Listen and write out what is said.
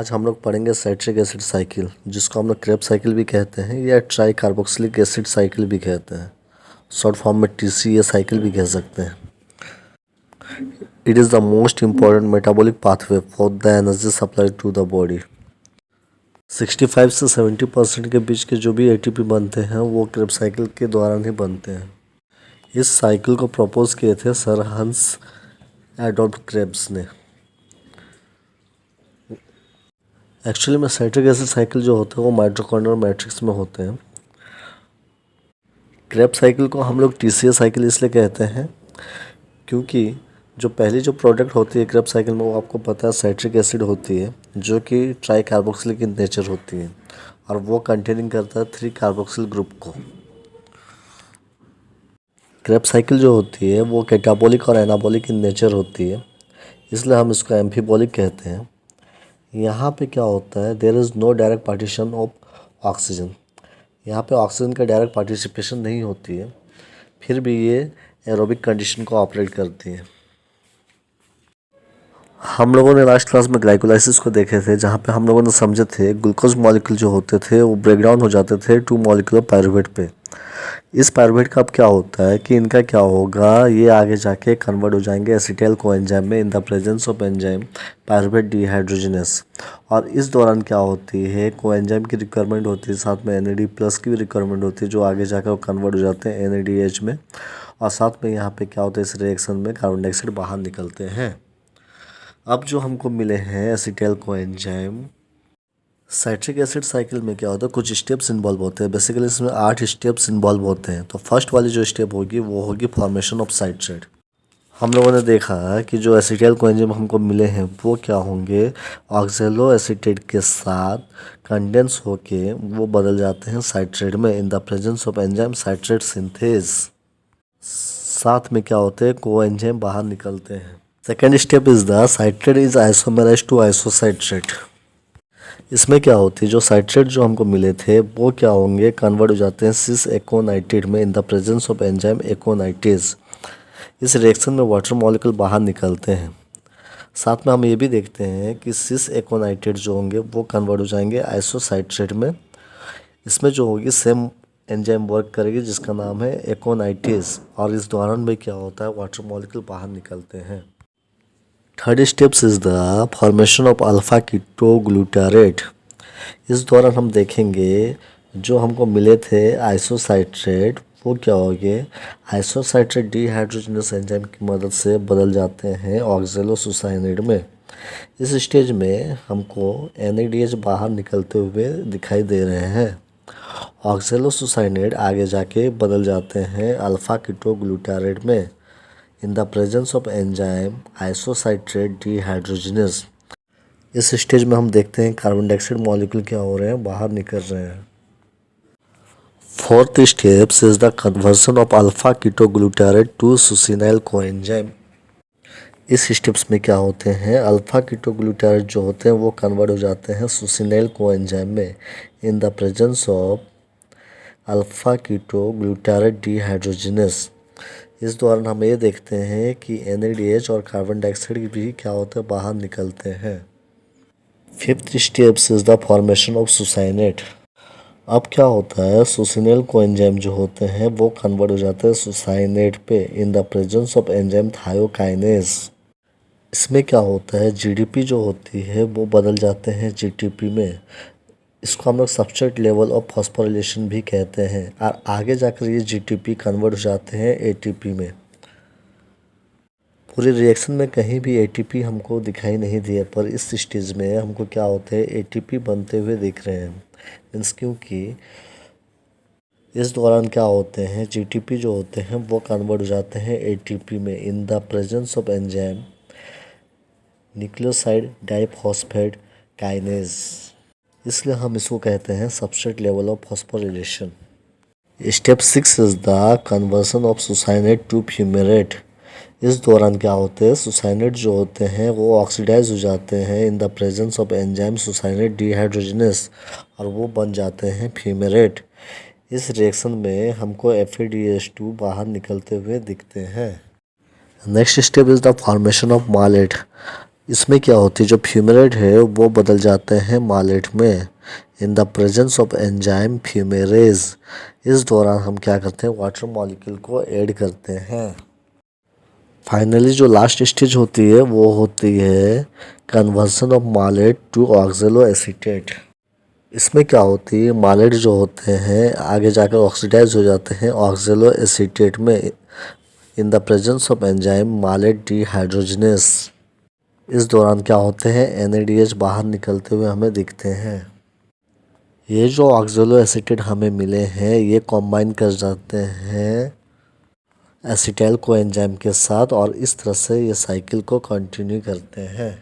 आज हम लोग पढ़ेंगे साइट्रिक एसिड साइकिल, जिसको हम लोग क्रेब्स साइकिल भी कहते हैं या ट्राई कार्बोक्सिलिक एसिड साइकिल भी कहते हैं। शॉर्ट फॉर्म में TCA साइकिल भी कह सकते हैं। It is the most important metabolic pathway for the energy supply to the body. 65 से 70% के बीच के जो भी ATP बनते हैं वो क्रेब्स साइकिल के दौरान ही बनते हैं। इस साइकिल को प्रपोज किए थे सर हंस एडोल्फ क्रेब्स ने। एक्चुअली में साइट्रिक एसिड साइकिल जो होते हैं वो माइटोकॉन्ड्रियल मैट्रिक्स में होते हैं। क्रेब्स साइकिल को हम लोग TCA साइकिल इसलिए कहते हैं क्योंकि जो पहली जो प्रोडक्ट होती है क्रेब्स साइकिल में वो आपको पता है साइट्रिक एसिड होती है, जो कि ट्राई कार्बोक्सिलिक इन नेचर होती है और वो कंटेनिंग करता है 3 कार्बोक्सिल ग्रुप को। क्रेब्स साइकिल जो होती है वो कैटाबॉलिक और एनाबॉलिक इन नेचर होती है, इसलिए हम इसको एम्फीबॉलिक कहते हैं। यहाँ पे क्या होता है, there is no direct partition of oxygen. यहाँ पे ऑक्सीजन का डायरेक्ट पार्टिसिपेशन नहीं होती है, फिर भी ये एरोबिक कंडीशन को ऑपरेट करती है। हम लोगों ने लास्ट क्लास में ग्लाइकोलाइसिस को देखे थे, जहाँ पे हम लोगों ने समझे थे ग्लूकोज मॉलिक्यूल जो होते थे वो ब्रेक डाउन हो जाते थे 2 मॉलिक्यूलर पायरुवेट पे। इस पायरुवेट का अब क्या होता है कि इनका क्या होगा, ये आगे जाके कन्वर्ट हो जाएंगे एसिटाइल कोएंजाइम में in the presence of enzyme pyruvate dehydrogenase. और इस दौरान क्या होती है, कोएंजाइम की रिक्वायरमेंट होती है, साथ में NAD+ की भी रिक्वायरमेंट होती है, जो आगे जाकर वो कन्वर्ट हो जाते हैं NADH में। और साथ में यहाँ पे क्या होता है, इस रिएक्शन में कार्बन डाइऑक्साइड बाहर निकलते हैं। अब जो हमको मिले हैं acetyl coenzyme, citric acid cycle में क्या होता है, कुछ स्टेप्स इन्वॉल्व होते हैं। बेसिकली इसमें 8 स्टेप्स इन्वॉल्व होते हैं। तो फर्स्ट वाली जो स्टेप होगी वो होगी फॉर्मेशन ऑफ साइट्रेट। हम लोगों ने देखा कि जो एसिटाइल कोएंजाइम हमको मिले हैं वो क्या होंगे, ऑक्सैलो एसीटेट के साथ कंडेंस होके वो बदल जाते हैं साइट्रेट में in the presence of enzyme citrate synthase. साथ में क्या होते हैं, कोएंजाइम बाहर निकलते हैं। Second step is the citrate is isomerized to isocitrate. इसमें क्या होती है, जो साइट्रेट जो हमको मिले थे वो क्या होंगे, कन्वर्ट हो जाते हैं सिस एकोनाइट्रेट में in the presence of enzyme aconitase. इस रिएक्शन में वाटर मॉलिक्यूल बाहर निकलते हैं। साथ में हम ये भी देखते हैं कि सिस एकोनाइट्रेट जो होंगे वो कन्वर्ट हो जाएंगे आइसोसाइट्रेट में। इसमें जो होगी सेम एंजाइम वर्क करेगी जिसका नाम है एकोनाइटेज, और इस दौरान में क्या होता है, वाटर मॉलिक्यूल बाहर निकलते हैं। Third steps is the formation of alpha ketoglutarate. इस दौरान हम देखेंगे जो हमको मिले थे आइसोसाइट्रेट वो क्या हो गए, आइसोसाइट्रेट डिहाइड्रोजनेस एंजाइम की मदद से बदल जाते हैं ऑक्सैलोसुसाइनेट में। इस स्टेज में हमको NADH बाहर निकलते हुए दिखाई दे रहे हैं। ऑक्सैलोसुसाइनेट आगे जाके बदल जाते हैं अल्फा कीटोग्लूटारेट में in the presence of enzyme isocitrate dehydrogenase. इस स्टेज में हम देखते हैं कार्बन डाइऑक्साइड मॉलिक्यूल क्या हो रहे हैं, बाहर निकल रहे हैं। Fourth steps is the conversion of alpha ketoglutarate to succinyl coenzyme. इस स्टेप्स में क्या होते हैं, अल्फा कीटोग्लूटारेट जो होते हैं वो कन्वर्ट हो जाते हैं सुसिनाइल कोएंजाइम में in the presence of alpha ketoglutarate dehydrogenase. इस दौरान हम ये देखते हैं कि NADH और कार्बन डाइऑक्साइड भी क्या होते हैं, बाहर निकलते हैं। Fifth steps is the formation of succinate. अब क्या होता है, सुसिनाइल कोएंजाइम जो होते हैं वो कन्वर्ट हो जाते हैं सुसाइनेट पे इन the presence of enzyme thiokinase. इसमें क्या होता है, GDP जो होती है वो बदल जाते हैं GTP में। इसको हम लोग सबस्ट्रेट लेवल ऑफ फॉस्फोरिलेशन भी कहते हैं, और आगे जाकर ये GTP कन्वर्ट हो जाते हैं ATP में। पूरी रिएक्शन में कहीं भी ATP हमको दिखाई नहीं दिया, पर इस स्टेज में हमको क्या होते हैं, ATP बनते हुए दिख रहे हैं। मीन्स क्योंकि इस दौरान क्या होते हैं, GTP जो होते हैं वो कन्वर्ट हो जाते हैं ATP में in the presence of enzyme nucleoside diphosphate kinase. इसलिए हम इसको कहते हैं substrate level of phosphorylation. Step 6 is the conversion of succinate to fumarate. इस दौरान क्या होते हैं, सुसाइनेट जो होते हैं वो ऑक्सीडाइज हो जाते हैं in the presence of enzyme succinate dehydrogenase, और वो बन जाते हैं फ्यूमेरेट। इस रिएक्शन में हमको FADH2 बाहर निकलते हुए दिखते हैं। Next step is the formation of malate. इसमें क्या होती है, जो फ्यूमेरेट है वो बदल जाते हैं मालेट में in the presence of enzyme fumarase. इस दौरान हम क्या करते हैं, वाटर मॉलिक्यूल को ऐड करते हैं। फाइनली जो लास्ट स्टेज होती है वो होती है conversion of malate to oxaloacetate. इसमें क्या होती है, मालेट जो होते हैं आगे जाकर ऑक्सीडाइज हो जाते हैं ऑक्जेलो एसीटेट में in the presence of enzyme malate dehydrogenase. इस दौरान क्या होते हैं, NADH बाहर निकलते हुए हमें दिखते हैं। ये जो ऑक्जेलो एसीटेट हमें मिले हैं ये कॉम्बाइन कर जाते हैं एसीटाइल कोएंजाइम के साथ और इस तरह से ये साइकिल को कंटिन्यू करते हैं।